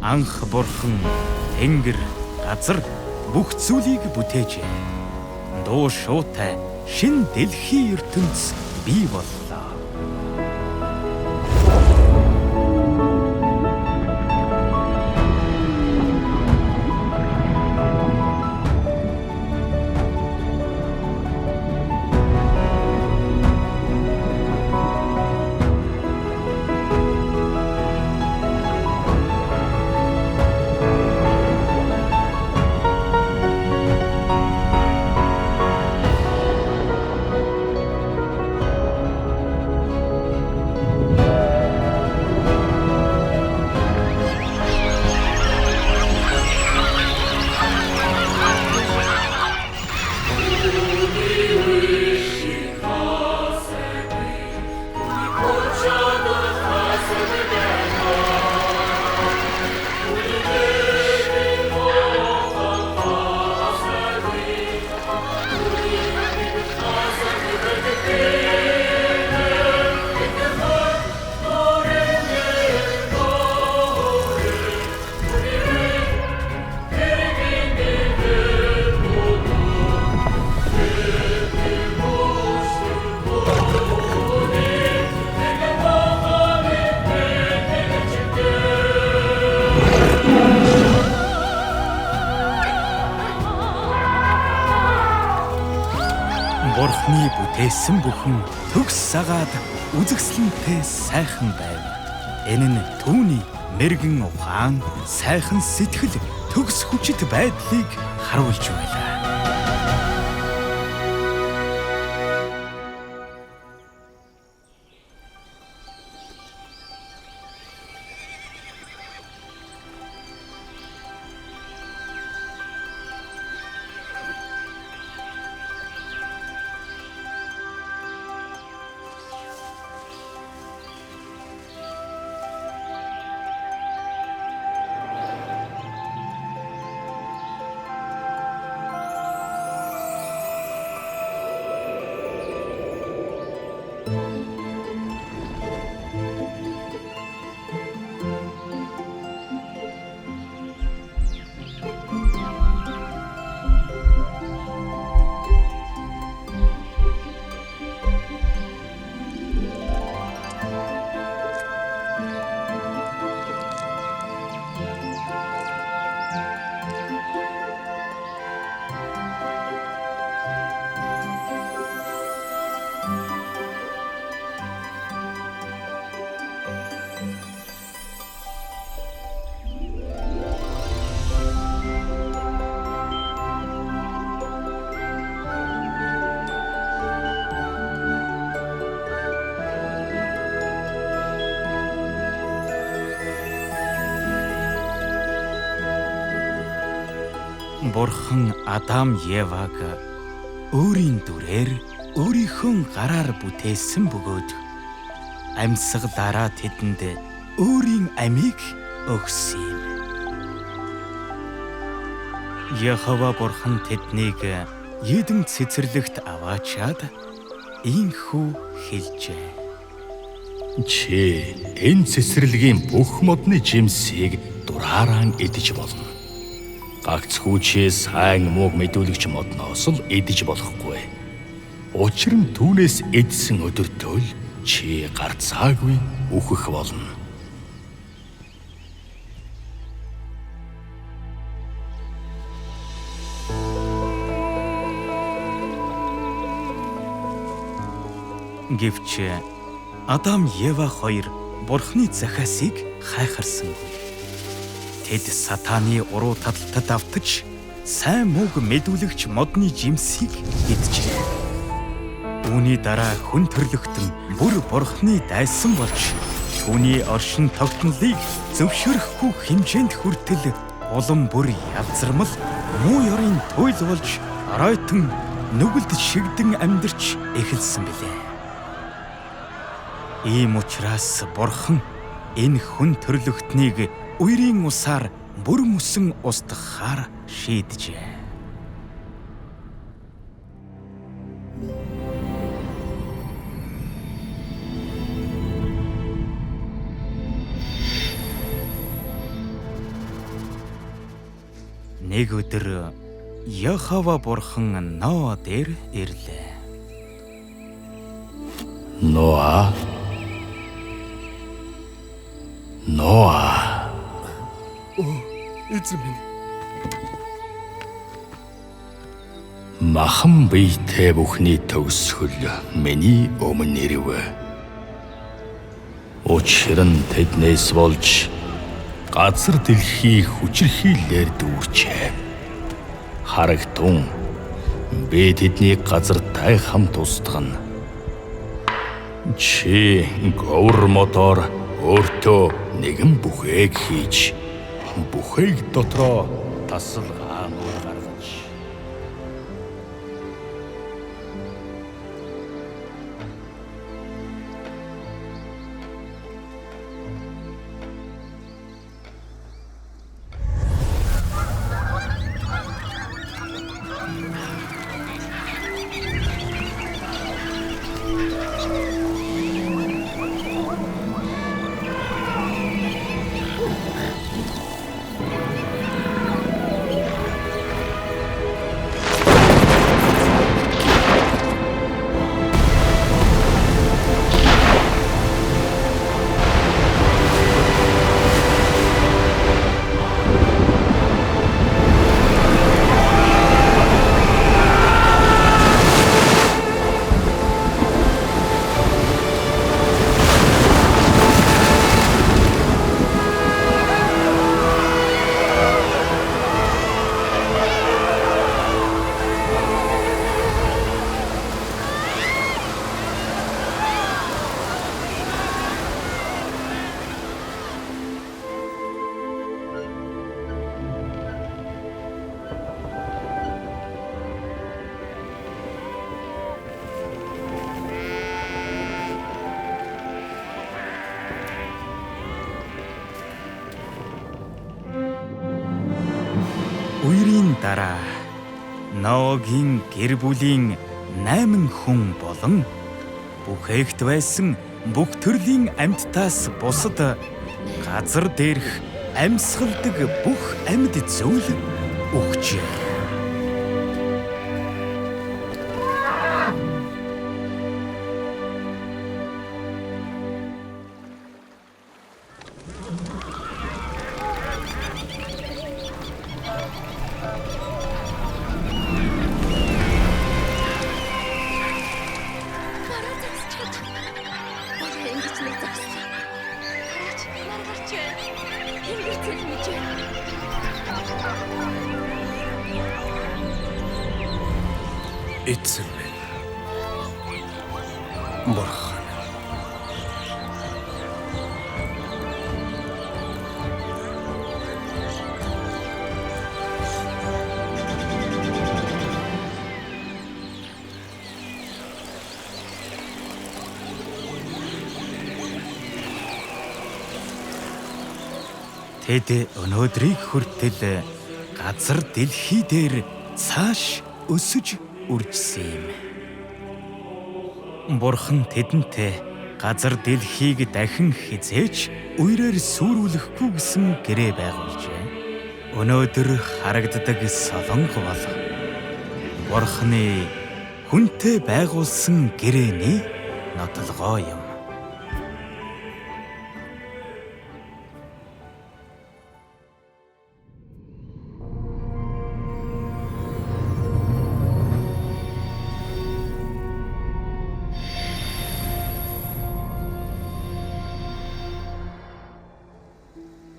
Анх бурхан тэнгэр, газар бүх зүйлийг бүтээжээ. Дуу шуутай шин дэлхийн ертөнц бий боллоо. Бурхны бүтээсэн бүхэн төгс сагаад үзэгсэлэнтэй сайхан байв. Энэ нь түүний мэргэн ухаан, сайхан сэтгэл, төгс хүчит байдлыг харуулж байлаа. Бурхан Адам Еваг өөрийн дүрээр өөрийнхөө гараар бүтээсэн бөгөөд амьсгалаараа тэдэнд өөрийн амийг өгсөн юм. Яхова Бурхан тэднийг Еден цэцэрлэгт аваачаад ийхүү хэлжээ. Чи энэ цэцэрлэгийн бүх модны жимсийг дураараа идэж болно. Гагц хүчээ сайн мууг мэдүүлэгч модноос л идэж болохгүй. Учир нь түүнээс идсэн өдөртөө л чи гарцаагүй үхэх болно. Гэвч Адам Ева хоёр Бурхны захиасыг хайхарсангүй. Тэд сатааны уруу таталтад автаж сайн мууг мэдүүлэгч модны жимсийг идчихэ. Үүний дараа хүн төрлөختөн бүр Бурхны дайсан болж түүний оршин тогтнолыг зөвшөөрөхгүй хэмжээнд хүртэл улам бүр явзармал муу ёрын туйл болж оройтон нүгэлд шигдэн амьдарч эхэлсэн билээ. Ийм учраас Бурхан энэ хүн төрлөختнийг үерийн усаар бүр мөсөн устгахаар шийджээ. Нэг өдөр Яхова бурхан Ноа дээр ирлээ. Ноа. Эзэн минь. Махан биетэй бүхний төгсгөл миний өмнө ирэв. Учир нь тэднээс болж газар дэлхий хүчирхийлэлээр дүүрчээ. Харагтун би тэднийг газартай хамт устгана. Чи говор мотор өөртөө нэгэн бүхээг хийж бүхээг дотроо тасал хаануур гаргаж Үерийн дараа Ноагийн гэр бүлийн 8 хүн болон бүхээгт байсан бүх төрлийн амьтдаас бусад газар дээрх амьсгалдаг бүх амьд зүйл өгчээ. Эзэн минь. Бурхан. Тэд өнөөдрийг хүртэл газар дэлхий дээр цааш өсөж үржсэн юм. Бурхан тэдэнтэй газар дэлхийг дахин хизээч үерээр сүрүүлэхгүй гэсэн гэрээ байгуулжээ. Өнөөдөр харагддаг солонго бол Бурханы хүнтэй байгуулсан гэрээний нотлогоо юм.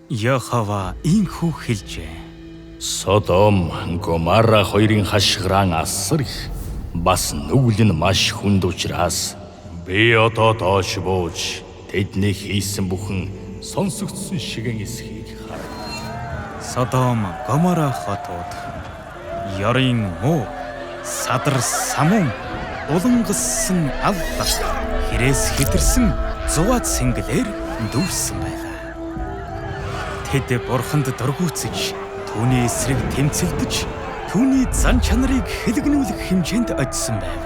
Яхова инхүү хэлжээ. Содом, Гоморра хоёрын хашгиран асар их бас нүгэл нь маш хүнд учраас би одоо доош бууж тэдний хийсэн бүхэн сонсогдсон шигэн эсхийг хар. Содом, Гоморра хотууд ёрын муу, садар самун, улангассан аллах, хэрээс хэтэрсэн зугаад сэнгэлээр дүүрсэн байна. Тэд Бурханд дургуутсаж, түүний эсрэг тэмцэлдэж, түүний зан чанарыг хэлгэнүүлэх хэмжээнд очсон байв.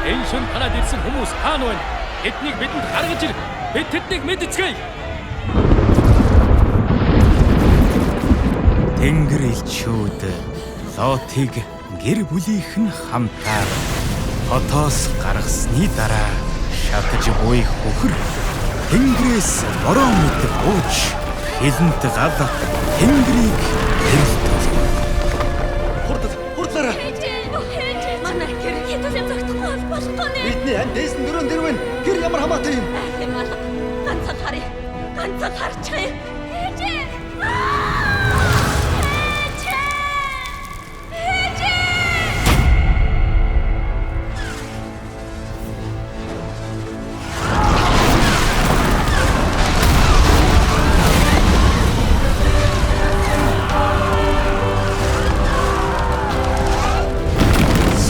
Энэ шин танад ирсэн хүмүүс хаана байна? Тэднийг бидэнд гаргаж ир. Бид тэднийг мэдцгээе. Тэнгэр элчүүд Лотыг гэр бүлийнх нь хамтаар хотоос гаргасны дараа шатаж буй хөхөр тэнгэрээс бороо мэт бууж хилэнт гал тэнгэрийг хэрэлдэл. Хурдлаараа. Манай гэр хэдүүлэн зогтохгүй болохгүй нэ. Бидний ань дээсэн дөрөв дэрвэн гэр ямар хамаатай юм. Ахын алга. Ганцхан харъя. Ганцхан харчихъя. Ээжээ.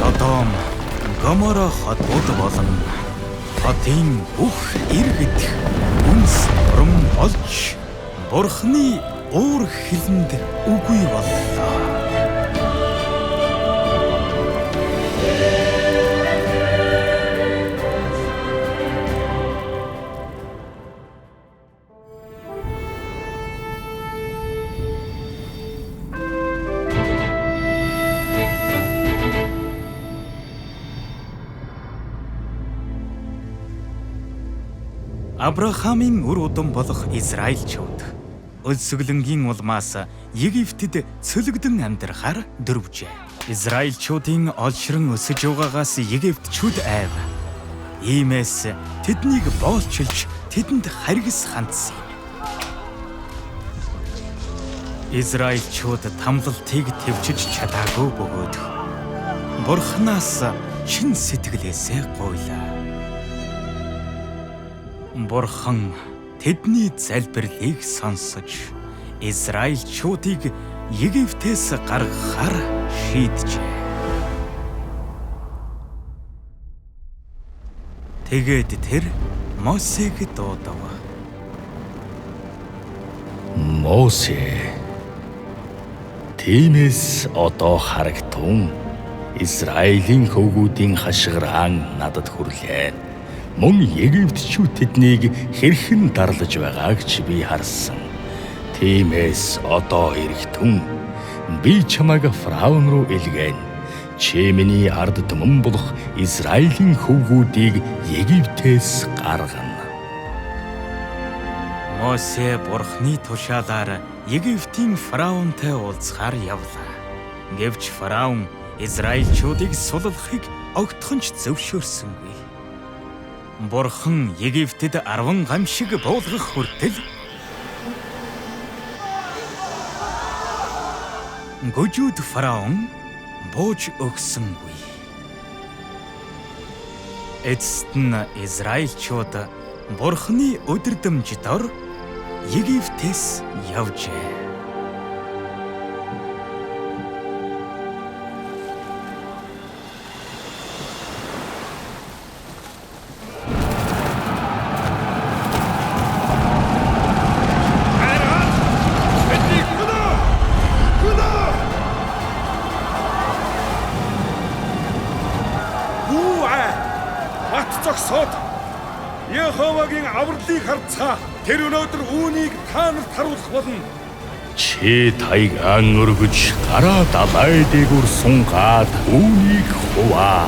Содом, Гомора хотууд болон хотын бүх иргэд үнс урам болж Бурхны уур хилэнд үгүй боллоо. Авраамийн үр удам болох Израильчууд өлсгөлөнгийн улмаас Египтэд цөлөгдөн амьдрахаар дөрвжээ. Израильчуудын олширн өсөж байгаагаас Египтчүүд айв. Иймээс тэднийг боолчилж тэдэнд харгас хандсан юм. Израильчууд тамлалтыг тэвчиж чадаагүй бөгөөд Бурханаас чин сэтгэлээсээ гуйлаа. Бурхан тэдний залбирлыг сонсож Израильчуудыг Египтээс гаргахаар шийджээ. Тэгээд тэр Мосег дуудав. Мосе. Тиймээс одоо харагтун Израилийн хөвгүүдийн хашгираан надад хүрлээ. Мөн Египтчүүд тэднийг хэрхэн дарлаж байгааг чи би харсан. Тиймээс одоо эргэтэн би чамайг фараон руу илгээн. Чи миний ард түмэн болох Израилийн хөвгүүдийг Египтээс гаргана. Мосе Бурхны тушаалаар Египтийн фараонтай уулзахаар явлаа. Гэвч фараон Израильчуудыг суллахыг огтхонч зөвшөөрсөнгүй. Бурхан Египтэд 10 гамшиг буулгах хүртэл гожууд фараон бууж өгсөнгүй. Эцэст нь Израильчууд Бурханы өдөрдөмж дор Египтээс явжээ. Зогсоод Яховагийн авралыг харцгаа. Тэр өнөөдөр үүнийг та нарт харуулах болно. Чи тайгаан өргөж гараа далай дээгүүр сунгаад үүнийг хуваа.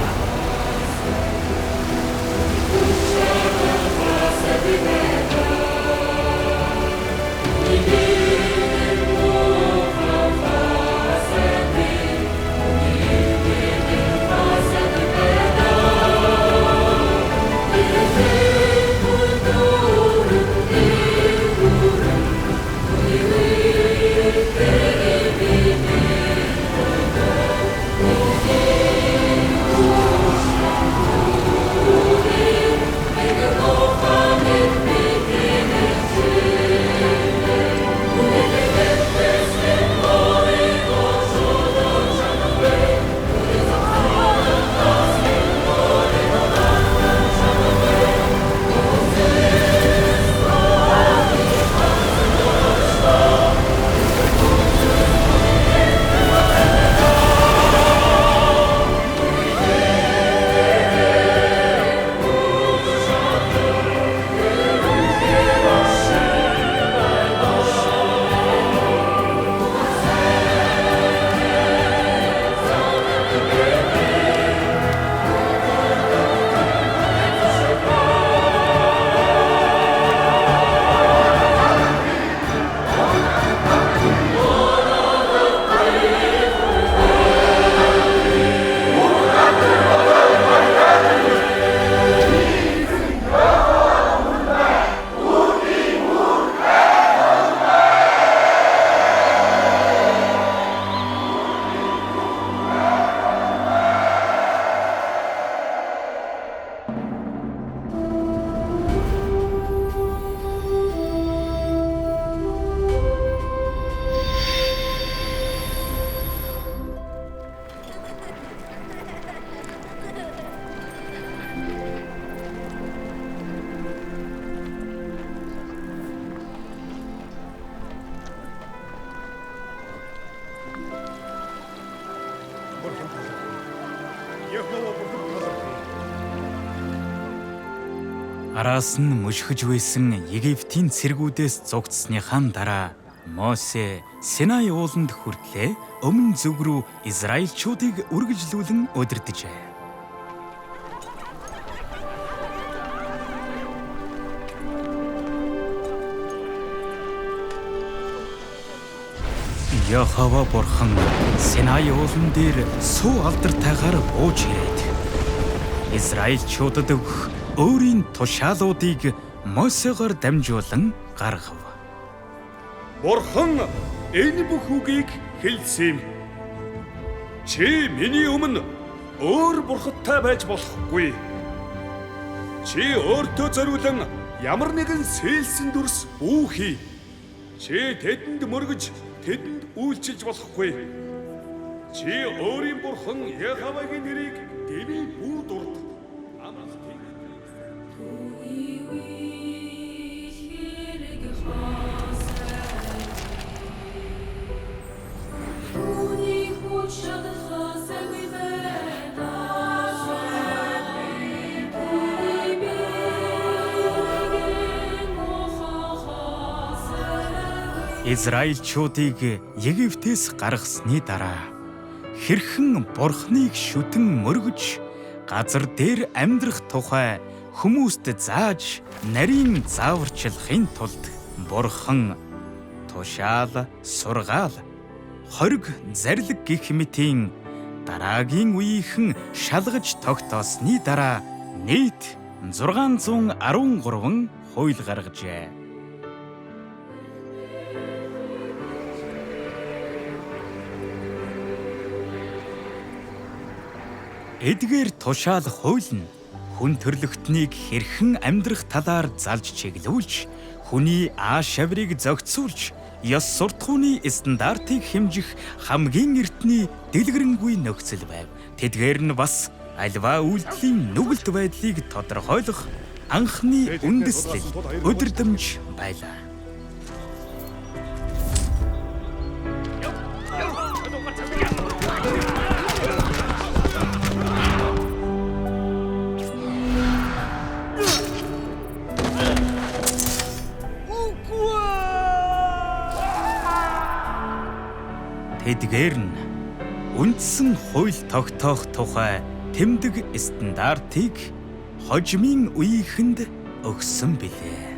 Араас нь мөшгөж байсан Египтийн цэргүүдээс зугтсныхаа дараа Мосе Синай ууланд хүртлээ өмнө зүг рүү Израильчуудыг үргэлжлүүлэн удирджээ. Яхава бурхан Синай уулан дээр суу алдартай бууж ирээд Израильчуудад өгөх өөрийн тушаалуудыг Мосегоор дамжуулан гаргав. Бурхан энэ бүх үгийг хэлсэн юм. Чи миний өмнө өөр бурхадтай байж болохгүй. Чи өөртөө зориулан ямар нэгэн сээлсэн дүрс бүү хий. Чи тэдэнд мөргөж тэдэнд үйлчилж болохгүй. Чи өөрийн бурхан Яхавагийн нэрийг дэвий бүр дурд. Израильчуудыг Египтээс гаргасны дараа хэрхэн бурхныг шүтэн мөргөж газар дээр амьдрах тухай хүмүүст зааж нарийн зааварчлахын тулд бурхан тушаал, сургаал, хориг, зарлиг гэх мэтийн дараагийн үеийнхэн шалгаж тогтоосны дараа нийт 613 хууль гаргажээ. Эдгээр тушаал хууль нь хүн төрлөختнийг хэрхэн амьдрах талаар залж чиглүүлж, хүний ааш авирыг зохицуулж, ёс суртахууны стандартыг хэмжих хамгийн эртний дэлгэрэнгүй нөхцөл байв. Тэдгээр нь бас альва үйлдэлийн нүгэлт байдлыг тодорхойлох анхны үндэслэл, өдөрдмж байлаа. Тэдгээр нь үндсэн хууль тогтоох тухай тэмдэг стандартыг хожимын үеийнхэнд өгсөн билээ.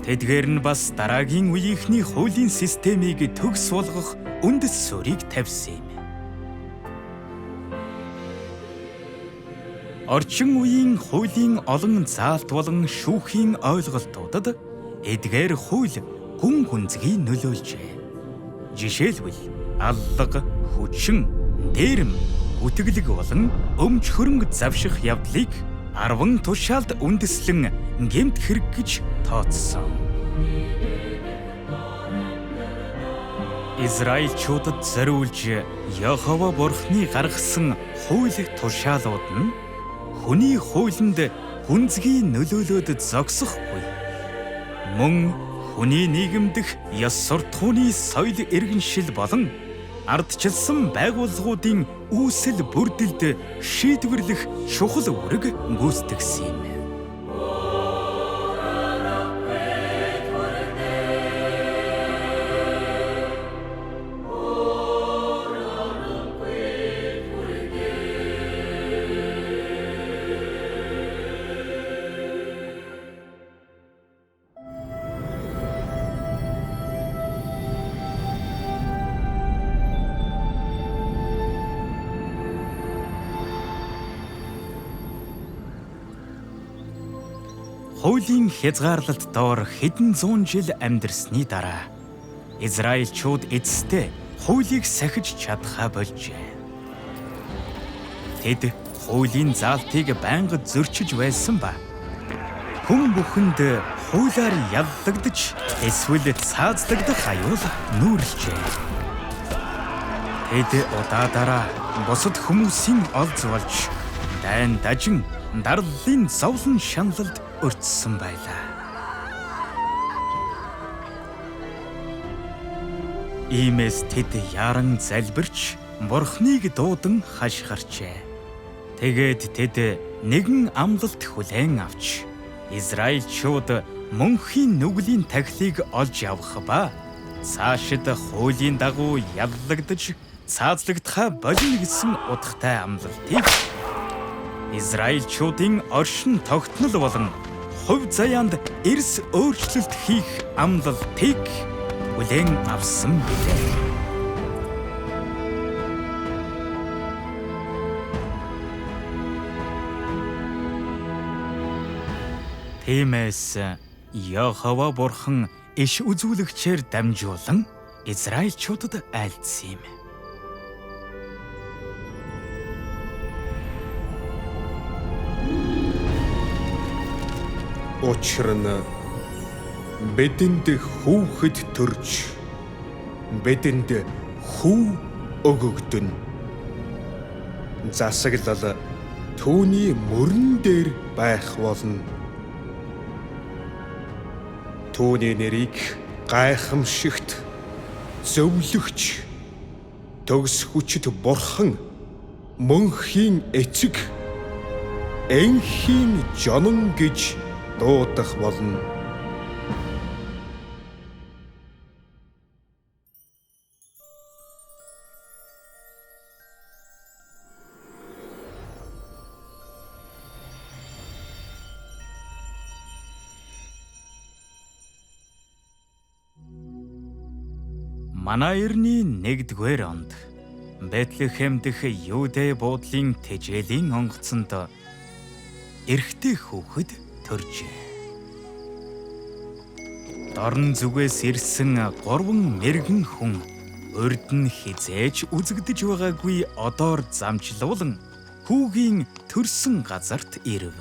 Тэдгээр нь бас дараагийн үеийнхний хуулийн системийг төгс болгох үндэс суурийг тавьсан юм. Орчин үеийн хуулийн олон заалт болон шүүхийн ойлголтуудад эдгээр хууль гүн гүнзгий нөлөөлжээ. Жишээлбэл аллага, хүчин, дээрэм, үтгэлэг болон өмч хөрөнгө завших явдлыг 10 тушаалд үндэслэн гэмт хэрэг гэж тооцсон. Израильчуудад зориулж Яхова бурхны гаргасан хууль тушаалууд нь хүний хуулинд гүнзгий нөлөөлөд зогсохгүй. Мөн хүний нийгэмдх ёс суртахууны соёл иргэншил болон ардчилсан байгууллагуудын үүсэл бүрдэлд шийдвэрлэх чухал үүрэг гүйцэтгсэн юм. Хуулийн хязгаарлалт доор хэдэн зуун жил амьдарсны дараа Израильчууд эцэстээ хуулийг сахиж чадхаа болжээ. Тэд хуулийн заалтыг байнга зөрчиж байсан ба хүн бүхэнд хуулиар яллагдж эсвэл цаазлагдах аюул нүүрлжээ. Тэд удаадаараа бусад хүмүүсийн олз болж дайн дажин дарлалын зовлон шаналлд өртсөн байлаа. Иймээс тэд яран залбирч бурхныг дуудан хашгирчээ. Тэгээд тэд нэгэн амлалт хүлээн авч Израильчууд мөнхийн нүглийн тахилыг олж явах ба цаашид хуулийн дагуу яллагдаж цаазлагдахаа болно гэсэн утгатай амлалтыг Израильчуудын оршин тогтнол болон хувь заяанд эрс өөрчлөлт хийх амлалтыг хүлээн авсан билээ. Тиймээс Йохова бурхан иш үзүүлэгчээр дамжуулан Израильчуудад айлдсан юм. Учир нь бидэнд хүүхэд төрж бидэнд хүү өгөгдөн. Засаглал түүний мөрөн дээр байх болно. Түүний нэрийг гайхамшигт, зөвлөгч, төгс хүчит бурхан, мөнхийн эцэг, энхийн жонон гэж дуудах болно. Манай эртний 1-р онд Бэтлехэм дэх Юудэ буудлын тэжээлийн онгоцонд эрэгтэй хүүхэд төржээ. Дорн зүгээс ирсэн 3 мэргэн хүн урд нь хизээж үзэгдэж байгаагүй одоор замчлуулан хүүгийн төрсөн газарт ирэв.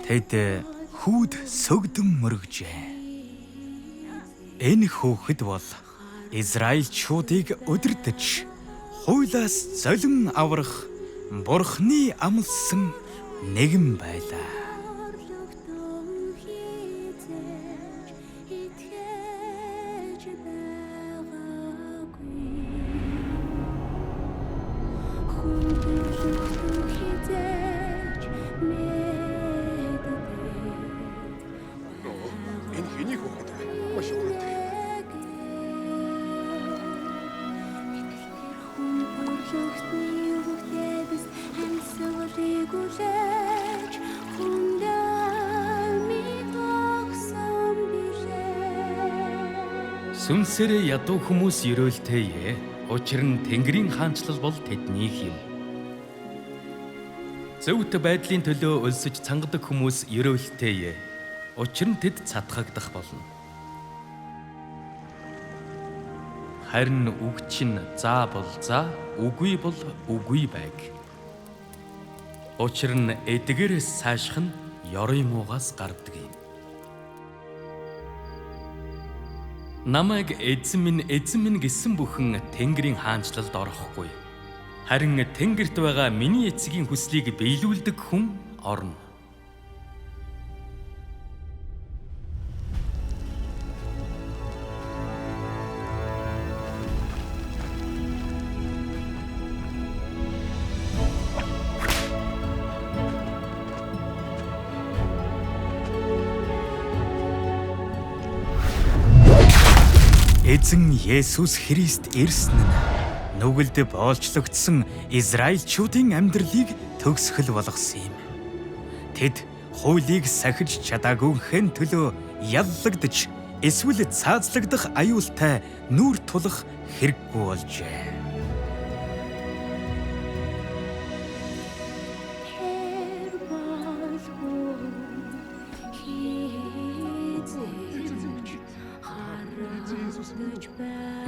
Тэд хүүд сөгдөн мөргөжээ. Энэ хүүхэд бол Израильчуудыг удирдах, хуулиас золин аврах Бурхны амлсан нэгэн байлаа. Энэ хэний хүүхэд вэ? Маш өвөртэй. Сүнсээрээ ядуу хүмүүс ерөөлтэй. Учир нь Тэнгэрийн хаанчлал бол тэднийх юм. Зөвхт байдлын төлөө өлсөж цангадаг хүмүүс ерөөлтэй. Учир нь тэд цатгагдах болно. Харин үг чинь заа бол заа, үгүй бол үгүй байг. Учир нь эдгээрээс сайших нь ёрын муугаас гардаг юм. Намайг эзэн минь гэсэн бүхэн Тэнгэрийн хаанчлалд орохгүй. Харин Тэнгэрт байгаа миний эцгийн хүслийг биелүүлдэг хүн орно. Эзэн Есүс Христ ирсэн нь нүгэлд боолчлогдсон Израильчуудын амьдралыг төгсгөл болгосон юм. Тэд хуулийг сахиж чадаагүйхэн төлөө яллагдж эсвэл цаазлагдах аюултай нүүр тулах хэрэггүй болжээ.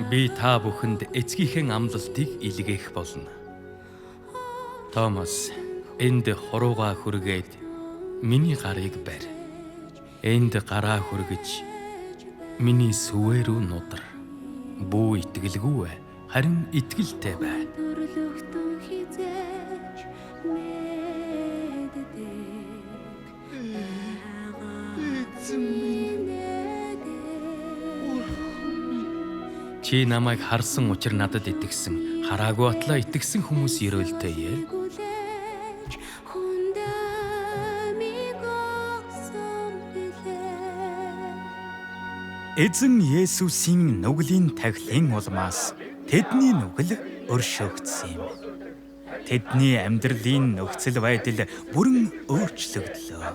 Би та бүхэнд эцгийнхээ амлалтыг илгээх болно. Томас, энд хорууга хүргээд миний гарыг барь. Энд гараа хүргэж миний сүвээ рүү нудар. Бүү итгэлгүй, харин итгэлтэй бай. Чи намайг харсан учир надад итгэсэн, хараагүй атлаа итгэсэн хүмүүс ирүүлтэйе. Эзэн Есүсийн нүглийн тахилын улмаас тэдний нүгэл өршөөгдсөн юм. Тэдний амьдралын нөхцөл байдал бүрэн өөрчлөгдлөө.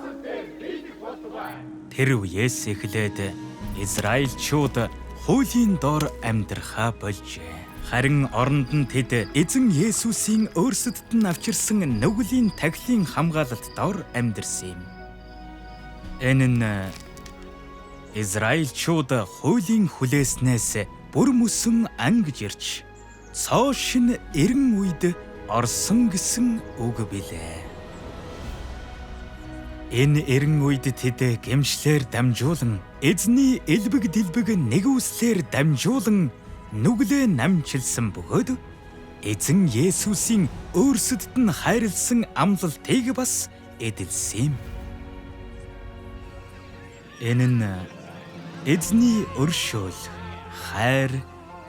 Тэр үеэс эхлээд Израильчууд хуулийн доор амьдрахаа болжээ. Харин оронд нь тэд эзэн Есүсийн өөрсдөд нь авчирсан нүглийн тахилын хамгаалалт доор амьдарсан юм. Энэ нь Израильчууд хуулийн хүлээснээс бүр мөсөн ангиж ирж цоо шин эрен үед орсон гэсэн үг билээ. Энэ эрен үед тэд гэмшлэр дамжуулан эзний элбэг дэлбэг нэгүслэр дамжуулан нүглээ намчилсан бөгөөд эзэн Есүсийн өөрсдөд нь хайрлсан амлалтыг бас эдэлсэн юм. Энэ нь эзний өршөөл, хайр,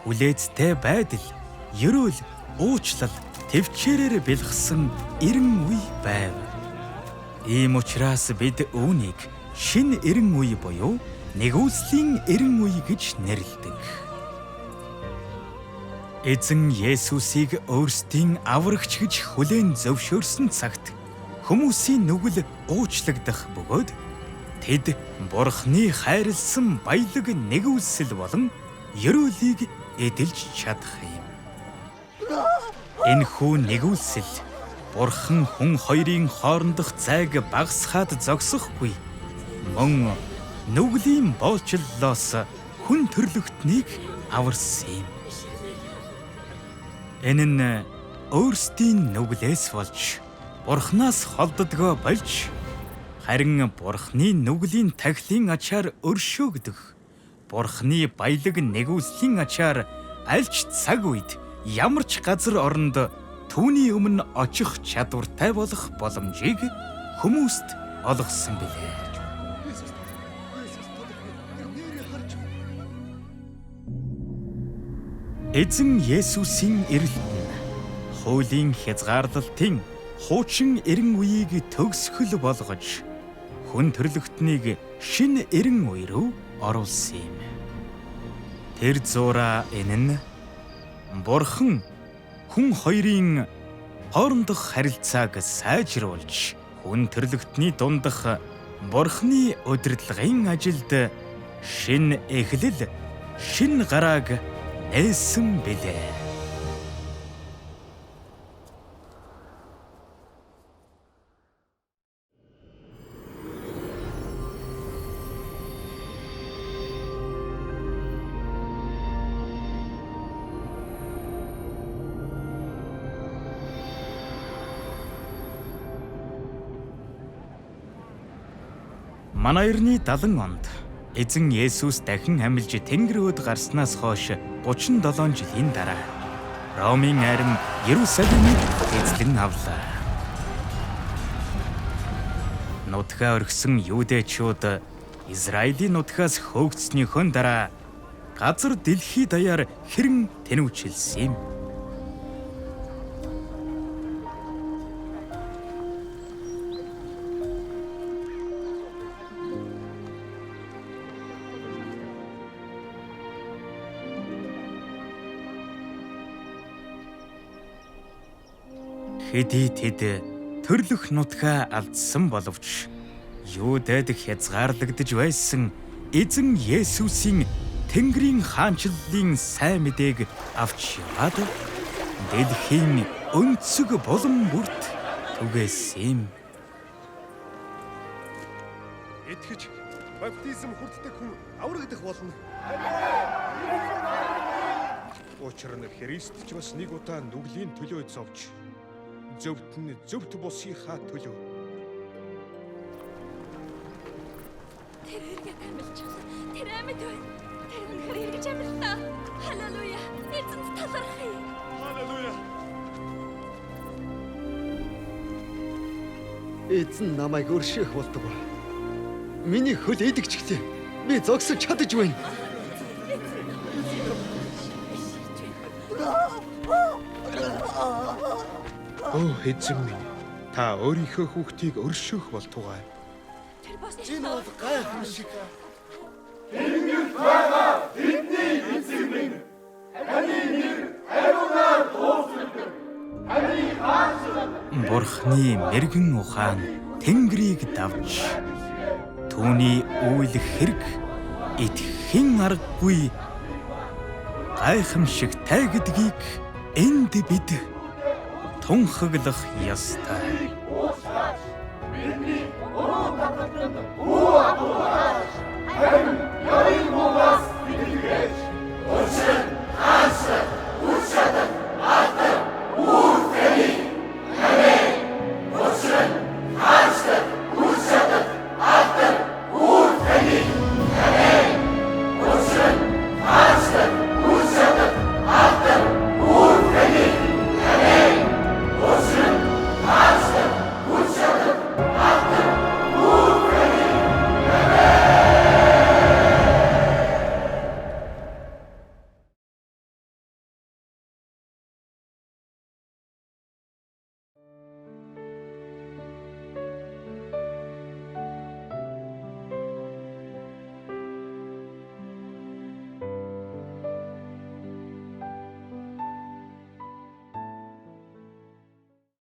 хүлээцтэй байдал, ерөөл, уучлал, төвчээрээр бэлгсэн эрен үе байв. Ийм учраас бид үүнийг шинэ эрен үе буюу нэгүслийн эрен үе гэж нэрлэдэг. Эзэн Есүсийг өөрсдийн аврагч гэж хүлээн зөвшөөрсөн цагт хүмүүсийн нүгэл уучлагдах бөгөөд тэд Бурхны хайрлсан баялаг нэгүсэл болон ерөөлийг эдэлж чадах юм. Энэхүү нэгүсэл Бурхан хүн хоёрын хоорондох зайг багасгаад зогсохгүй. Мөн нүглийн боолчлолоос хүн төрлөختнийг аварсан юм. Энэ нь өөрсдийн нүглээс болж Бурханаас холддгоо болж харин Бурхны нүглийн тахилын ачаар өршөөгдөх, Бурхны баялаг нэгүслийн ачаар альч цаг үед ямар ч газар оронд түүний өмнө очих чадвартай болох боломжийг хүмүүст олгосон билээ. Эзэн Есүсийн ирэлт нь хуулийн хязгаарлалтын хуучин эрен үеийг төгсгөл болгож хүн төрлөختнийг шинэ эрен үе рүү оруулсан юм. Тэр зураа энэ нь Бурхан хүн хоёрын хоорондох харилцааг сайжруулж хүн төрлөختний дундах Бурханы удирдлагын ажилд шинэ эхлэл, шинэ гарааг нээсэн билээ. Манай эртний 70 онд эзэн Есүс дахин амилж Тэнгэр өөд гарснаас хойш 37 жилийн дараа Ромын арим Иерусалимыг эзлэн авлаа. Нутгаа орхисон юудэчүүд Израилийн нутгаас хөөгдснөхийн дараа газар дэлхий даяар хэрэн тэнүүчилсэн юм. Хэдий тэд төрлөх нутгаа алдсан боловч юудэд хязгаарлагдж байсан эзэн Есүсийн Тэнгэрийн хаанчлалын сайн мэдээг авч яваад дэлхийн өнцөг булан бүрт түгээсэн юм. Итгэж баптизм хүртдэг хүн аврагдах болно. Учир нь Христ ч бас нэг удаа нүглийн төлөө зовж зөвхт нь зөвхт босынхаа төлөө. Тэр эргээд амьлчихсан. Тэр амьд байна. Тэр үнэхээр эргэж амьллаа. Халелуя. Эзэнт талархъя. Халелуя. Эзэн намайг өршөөх болдог. Миний хөл идэгчгтээ би зогсож чадаж байна. Өө эзэн минь, та өөрийнхөө хүүхдийг өршөөх болтугай. Тэр бас Энэ бол гайхамшиг. Бурхны мэргэн ухаан Тэнгэрийг давж түүний үйлэх хэрэг итгэхийн аргагүй гайхамшигтай гэдгийг энд бид тунхаглах ёстой. Миний уруу таталтанд хүү адуулаач. Харин